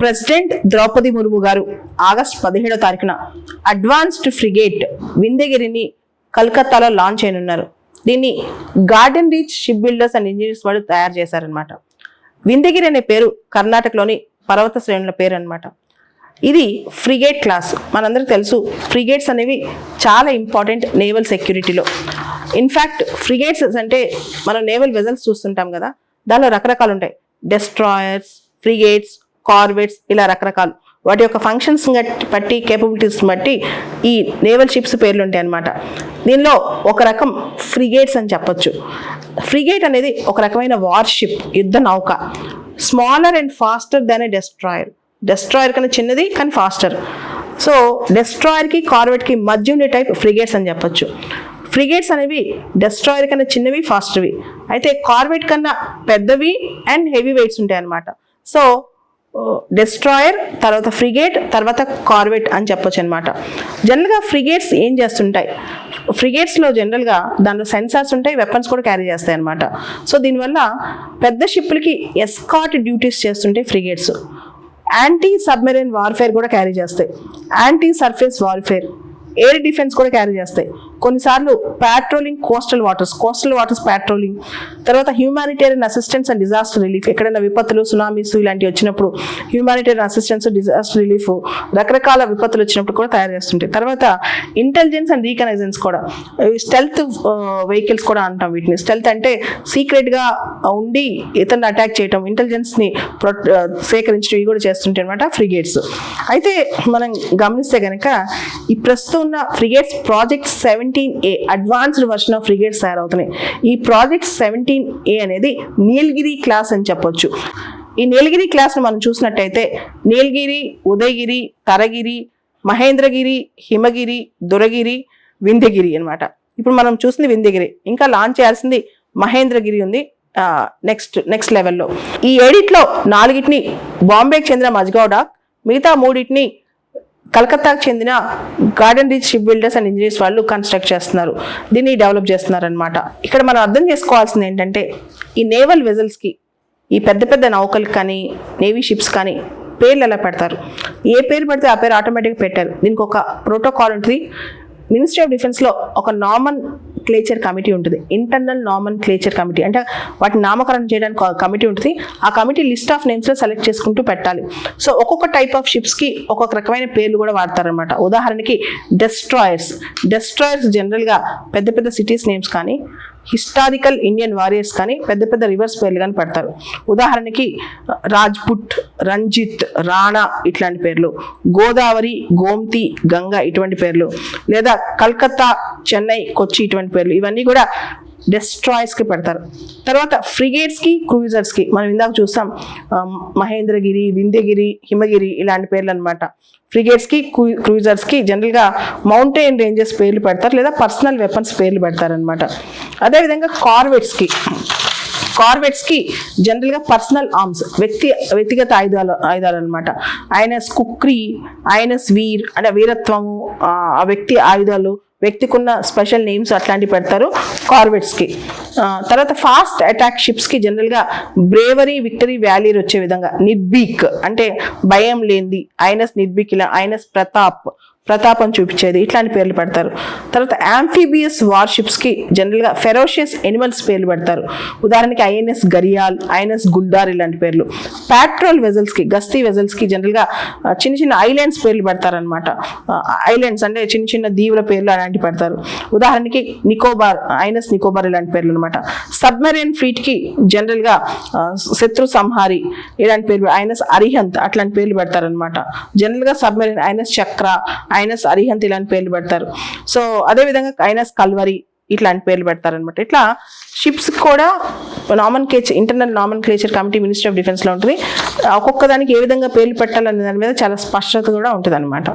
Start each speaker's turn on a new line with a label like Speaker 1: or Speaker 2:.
Speaker 1: President Draupadi Murmu గారు August 17వ తారీఖున advanced frigate వింధ్యగిరిని కలకత్తాలో లాంచ్ చేయనున్నారు. దీన్ని garden reach ship builders and engineers వాళ్ళు తయారు చేశారనమాట. వింధ్యగిరి అనే పేరు కర్ణాటకలోని పర్వత శ్రేణుల పేరు అనమాట. ఇది ఫ్రిగేట్ క్లాస్. మనందరికి తెలుసు ఫ్రిగేట్స్ అనేవి చాలా ఇంపార్టెంట్ నేవల్ సెక్యూరిటీలో. ఇన్ఫ్యాక్ట్ ఫ్రిగేట్స్ అంటే మనం నేవల్ వెజల్స్ చూస్తుంటాం కదా, దానిలో రకరకాలు ఉంటాయి. డెస్ట్రాయర్స్, ఫ్రిగేట్స్, కార్వెట్స్, ఇలా రకరకాలు వాటి యొక్క ఫంక్షన్స్ బట్టి కేపబిలిటీస్ బట్టి ఈ నేవల్ షిప్స్ పేర్లు ఉంటాయి అన్నమాట. దీనిలో ఒక రకం ఫ్రిగేట్స్ అని చెప్పొచ్చు. ఫ్రిగేట్ అనేది ఒక రకమైన వార్షిప్, యుద్ధ నౌక. Smaller and faster than a destroyer. Destroyer కన్నా చిన్నది కానీ ఫాస్టర్. సో డెస్ట్రాయర్కి కార్వెట్కి మధ్య ఉండే టైప్ ఫ్రిగేట్స్ అని చెప్పొచ్చు. ఫ్రిగేట్స్ అనేవి డెస్ట్రాయర్ కన్నా చిన్నవి, ఫాస్టర్వి. అయితే కార్వెట్ కన్నా పెద్దవి అండ్ హెవీ వెయిట్స్ ఉంటాయి అన్నమాట. సో డెస్ట్రాయర్, తర్వాత ఫ్రిగేట్, తర్వాత కార్వెట్ అని చెప్పొచ్చు అనమాట. జనరల్గా ఫ్రిగేట్స్ ఏం చేస్తుంటాయి, ఫ్రిగేట్స్లో జనరల్గా దాంట్లో సెన్సార్స్ ఉంటాయి, వెపన్స్ కూడా క్యారీ చేస్తాయి అనమాట. సో దీనివల్ల పెద్ద షిప్లకి ఎస్కాట్ డ్యూటీస్ చేస్తుంటాయి ఫ్రిగేట్స్. యాంటీ సబ్మెరైన్ వార్ఫేర్ కూడా క్యారీ చేస్తాయి, anti surface warfare, air defence కూడా క్యారీ చేస్తాయి. కొన్నిసార్లు ప్యాట్రోలింగ్ కోస్టల్ వాటర్స్ ప్యాట్రోలింగ్, తర్వాత humanitarian assistance and disaster relief. ఎక్కడైనా విపత్తులు, సునామీస్ ఇలాంటివి వచ్చినప్పుడు హ్యూమానిటేరియన్ అసిస్టెన్స్, డిజాస్టర్ రిలీఫ్, రకరకాల విపత్తులు వచ్చినప్పుడు కూడా తయారు చేస్తుంటాయి. తర్వాత ఇంటెలిజెన్స్ అండ్ రీకనైజెన్స్ కూడా, స్టెల్త్ వెహికల్స్ కూడా అంటాం వీటిని. స్టెల్త్ అంటే సీక్రెట్గా ఉండి ఇతరులను అటాక్ చేయటం, ఇంటెలిజెన్స్ని సేకరించడం, ఇవి కూడా చేస్తుంటాయి అనమాట ఫ్రిగేట్స్. అయితే మనం గమనిస్తే కనుక ఈ ప్రస్తుతం ఉన్న frigates project 17A advanced version of frigates తయారవుతున్నాయి. ఈ ప్రాజెక్ట్ 17A అనేది నీలగిరి క్లాస్ అని చెప్పొచ్చు. ఈ నీలగిరి క్లాస్ను మనం చూసినట్టయితే నీలగిరి, ఉదయగిరి, తరగిరి, మహేంద్రగిరి, హిమగిరి, దురగిరి, వింధ్యగిరి అనమాట. ఇప్పుడు మనం చూసింది వింధ్యగిరి, ఇంకా లాంచ్ చేయాల్సింది మహేంద్రగిరి ఉంది నెక్స్ట్ లెవెల్లో. ఈ 7 4 బాంబేకి చెందిన మజ్గౌడ, మిగతా 3 కలకత్తాకు చెందిన garden reach ship builders and engineers వాళ్ళు కన్స్ట్రక్ట్ చేస్తున్నారు, దీన్ని డెవలప్ చేస్తున్నారు అనమాట. ఇక్కడ మనం అర్థం చేసుకోవాల్సింది ఏంటంటే ఈ నేవల్ వెజల్స్కి, ఈ పెద్ద పెద్ద నౌకలకు కానీ నేవీ షిప్స్ కానీ పేర్లు ఎలా పెడతారు, ఏ పేరు పెడితే ఆ పేరు ఆటోమేటిక్గా పెట్టారు. దీనికి ఒక ప్రోటోకాల్ ఉంటుంది. మినిస్ట్రీ ఆఫ్ డిఫెన్స్లో ఒక నామన్ క్లేచర్ కమిటీ ఉంటుంది, ఇంటర్నల్ నామన్ క్లేచర్ కమిటీ. అంటే వాటిని నామకరణం చేయడానికి కమిటీ ఉంటుంది. ఆ కమిటీ లిస్ట్ ఆఫ్ నేమ్స్లో సెలెక్ట్ చేసుకుంటూ పెట్టాలి. సో ఒక్కొక్క టైప్ ఆఫ్ షిప్స్కి ఒక్కొక్క రకమైన పేర్లు కూడా వాడతారనమాట. ఉదాహరణకి డెస్ట్రాయర్స్ జనరల్గా పెద్ద పెద్ద సిటీస్ నేమ్స్ కానీ, హిస్టారికల్ ఇండియన్ వారియర్స్ కానీ, పెద్ద పెద్ద రివర్స్ పేర్లు కానీ పెడతారు. ఉదాహరణకి రాజ్పుట్, రంజిత్, రాణా ఇట్లాంటి పేర్లు, గోదావరి, గోమ్తి, గంగా ఇటువంటి పేర్లు, లేదా కల్కత్తా, చెన్నై, కొచ్చి ఇటువంటి పేర్లు, ఇవన్నీ కూడా డెస్ట్రాయర్స్కి పెడతారు. తర్వాత ఫ్రిగేట్స్కి, క్రూజర్స్కి మనం ఇందాక చూస్తాం మహేంద్రగిరి, వింధ్యగిరి, హిమగిరి ఇలాంటి పేర్లు అనమాట. ఫ్రిగేట్స్కి, క్రూజర్స్కి జనరల్గా మౌంటైన్ రేంజెస్ పేర్లు పెడతారు, లేదా పర్సనల్ వెపన్స్ పేర్లు పెడతారనమాట. అదేవిధంగా కార్వెట్స్కి జనరల్గా పర్సనల్ ఆర్మ్స్, వ్యక్తిగత ఆయుధాలు అనమాట. ఐఎన్ఎస్ కుక్రీ, ఐఎన్ఎస్ వీర్ అంటే వీరత్వము, ఆ వ్యక్తి ఆయుధాలు, వ్యక్తికి ఉన్న స్పెషల్ నేమ్స్ అట్లాంటివి పెడతారు కార్వెట్స్కి. తర్వాత ఫాస్ట్ అటాక్ షిప్స్కి జనరల్గా బ్రేవరీ, విక్టరీ, వ్యాలీర్ వచ్చే విధంగా నిర్భీక్ అంటే భయం లేనిది, ఐఎన్ఎస్ నిర్భీక్, ఇలా ఐఎన్ఎస్ ప్రతాపం చూపించేది, ఇట్లాంటి పేర్లు పెడతారు. తర్వాత యాంఫీబియస్ వార్షిప్స్కి జనరల్గా ఫెరోషియస్ ఎనిమల్స్ పేర్లు పెడతారు. ఉదాహరణకి ఐఎన్ఎస్ గరియాల్, ఐఎన్ఎస్ గుల్దార్ ఇలాంటి పేర్లు. ప్యాట్రోల్ వెజల్స్కి, గస్తీ వెజల్స్కి జనరల్గా చిన్న చిన్న ఐలాండ్స్ పేర్లు పెడతారనమాట. ఐలాండ్స్ అంటే చిన్న చిన్న దీవుల పేర్లు అలాంటివి పెడతారు. ఉదాహరణకి నికోబార్, ఐఎన్ఎస్ నికోబార్ ఇలాంటి పేర్లు అనమాట. సబ్మెరైన్ ఫ్లీట్కి జనరల్గా శత్రు సంహారి ఇలాంటి పేర్లు, ఐఎన్ఎస్ అరిహంత్ అట్లాంటి పేర్లు పెడతారనమాట. జనరల్గా సబ్మెరైన్ ఐఎన్ఎస్ చక్ర, ఐఎన్ఎస్ అరిహంత్ ఇలాంటి పేర్లు పెడతారు. సో అదేవిధంగా ఐఎన్ఎస్ కల్వరి ఇట్లాంటి పేర్లు పెడతారనమాట. ఇట్లా షిప్స్ కూడా internal Naman క్లేచర్ committee ministry of డిఫెన్స్లో ఉంటుంది. ఒక్కొక్క దానికి ఏ విధంగా పేర్లు పెట్టాలనే దాని మీద చాలా స్పష్టత కూడా ఉంటుంది అనమాట.